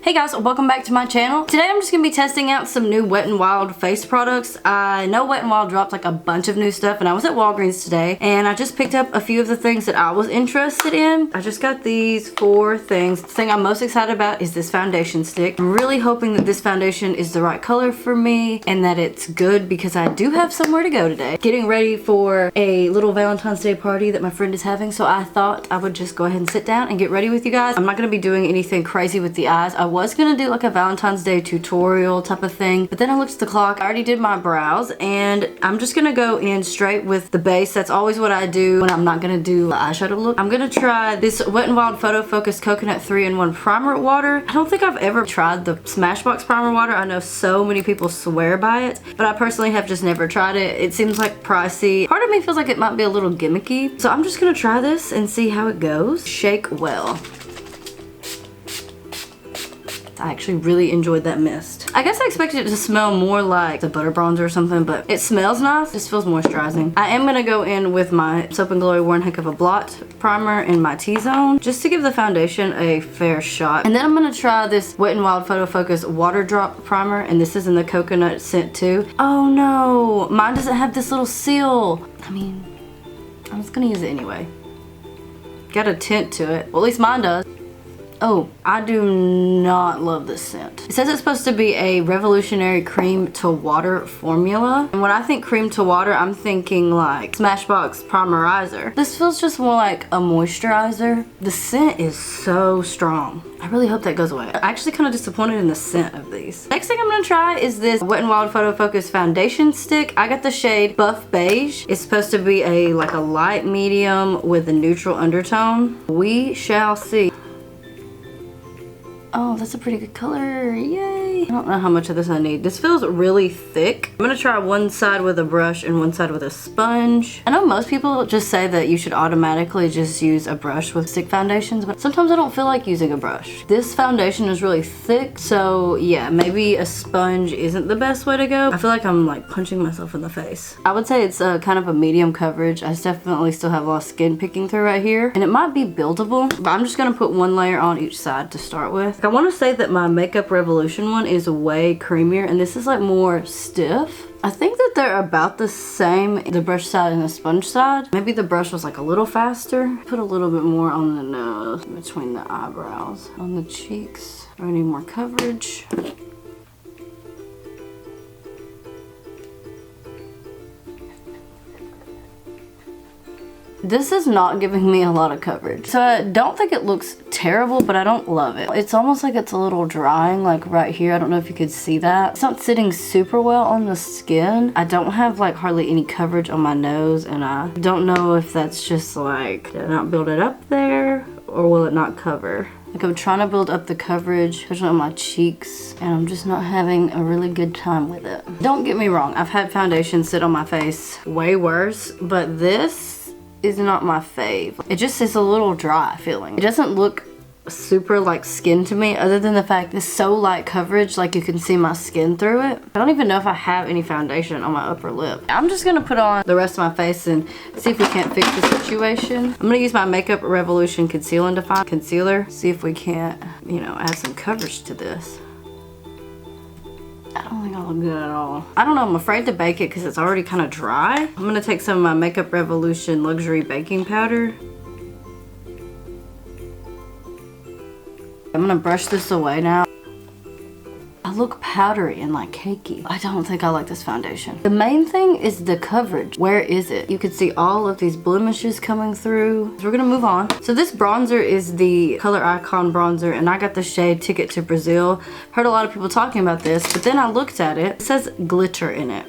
Hey guys, welcome back to my channel. Today I'm just gonna be testing out some new Wet n Wild face products. I know Wet n Wild dropped like a bunch of new stuff, and I was at Walgreens today and I just picked up a few of the things that I was interested in. I just got these 4 things. The thing I'm most excited about is this foundation stick. I'm really hoping that this foundation is the right color for me and that it's good because I do have somewhere to go today. Getting ready for a little Valentine's Day party that my friend is having, so I thought I would just go ahead and sit down and get ready with you guys. I'm not gonna be doing anything crazy with the eyes. I was gonna do like a Valentine's Day tutorial type of thing, but then I looked at the clock. I already did my brows and I'm just gonna go in straight with the base. That's always what I do when I'm not gonna do the eyeshadow look. I'm gonna try this Wet n Wild Photo Focus Coconut 3-in-1 Primer Water. I don't think I've ever tried the Smashbox Primer Water. I know so many people swear by it, but I personally have just never tried it. It seems like pricey. Part of me feels like it might be a little gimmicky. So I'm just gonna try this and see how it goes. Shake well. I actually really enjoyed that mist. I guess I expected it to smell more like the butter bronzer or something, but it smells nice. It just feels moisturizing. I am gonna go in with my Soap & Glory One Heck of a Blot primer in my T-zone just to give the foundation a fair shot. And then I'm gonna try this Wet n Wild Photo Focus Water Drop Primer, and this is in the coconut scent too. Oh no, mine doesn't have this little seal. I mean, I'm just gonna use it anyway. Got a tint to it. Well, at least mine does. Oh, I do not love this scent. It says it's supposed to be a revolutionary cream to water formula. And when I think cream to water, I'm thinking like Smashbox Primerizer. This feels just more like a moisturizer. The scent is so strong. I really hope that goes away. I'm actually kind of disappointed in the scent of these. Next thing I'm gonna try is this Wet n Wild Photo Focus Foundation Stick. I got the shade Buff Beige. It's supposed to be like a light medium with a neutral undertone. We shall see. Oh, that's a pretty good color. Yay. I don't know how much of this I need. This feels really thick. I'm gonna try one side with a brush and one side with a sponge. I know most people just say that you should automatically just use a brush with stick foundations, but sometimes I don't feel like using a brush. This foundation is really thick, so yeah, maybe a sponge isn't the best way to go. I feel like I'm like punching myself in the face. I would say it's kind of a medium coverage. I definitely still have a lot of skin picking through right here, and it might be buildable, but I'm just gonna put one layer on each side to start with. I want to say that my Makeup Revolution one is way creamier, and this is like more stiff. I think that they're about the same, the brush side and the sponge side. Maybe the brush was like a little faster. Put a little bit more on the nose, between the eyebrows, on the cheeks. I need more coverage. This is not giving me a lot of coverage. So I don't think it looks terrible, but I don't love it. It's almost like it's a little drying, like right here. I don't know if you could see that. It's not sitting super well on the skin. I don't have like hardly any coverage on my nose, and I don't know if that's just like, did I not build it up there, or will it not cover? Like I'm trying to build up the coverage, especially on my cheeks, and I'm just not having a really good time with it. Don't get me wrong, I've had foundation sit on my face way worse, but this is not my fave. It just is a little dry feeling. It doesn't look super like skin to me, other than the fact it's so light coverage, like you can see my skin through it. I don't even know if I have any foundation on my upper lip. I'm just gonna put on the rest of my face and see if we can't fix the situation. I'm gonna use my Makeup Revolution Conceal and Define Concealer, see if we can't, you know, add some coverage to this. I don't think I look good at all. I don't know, I'm afraid to bake it because it's already kind of dry. I'm gonna take some of my Makeup Revolution Luxury Baking Powder. I'm gonna brush this away now. I look powdery and like cakey. I don't think I like this foundation. The main thing is the coverage. Where is it? You can see all of these blemishes coming through. So we're gonna move on. So this bronzer is the Color Icon bronzer, and I got the shade Ticket to Brazil. Heard a lot of people talking about this, but then I looked at it. It says glitter in it.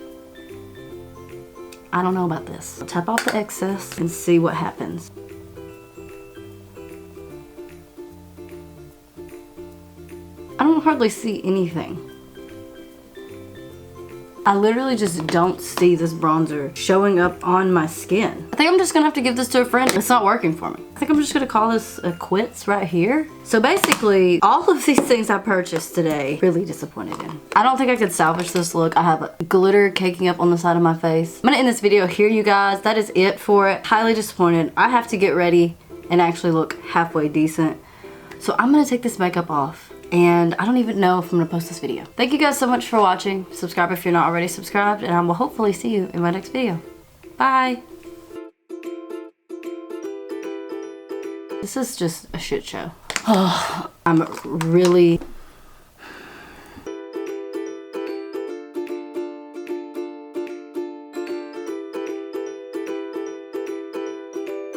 I don't know about this. I'll tap off the excess and see what happens. I don't hardly see anything. I literally just don't see this bronzer showing up on my skin. I think I'm just gonna have to give this to a friend. It's not working for me. I think I'm just gonna call this a quits right here. So basically, all of these things I purchased today, really disappointed in. I don't think I could salvage this look. I have glitter caking up on the side of my face. I'm gonna end this video here, you guys. That is it for it. Highly disappointed. I have to get ready and actually look halfway decent. So I'm gonna take this makeup off and I don't even know if I'm gonna post this video. Thank you guys so much for watching. Subscribe if you're not already subscribed, and I will hopefully see you in my next video. Bye. This is just a shit show. Oh, I'm really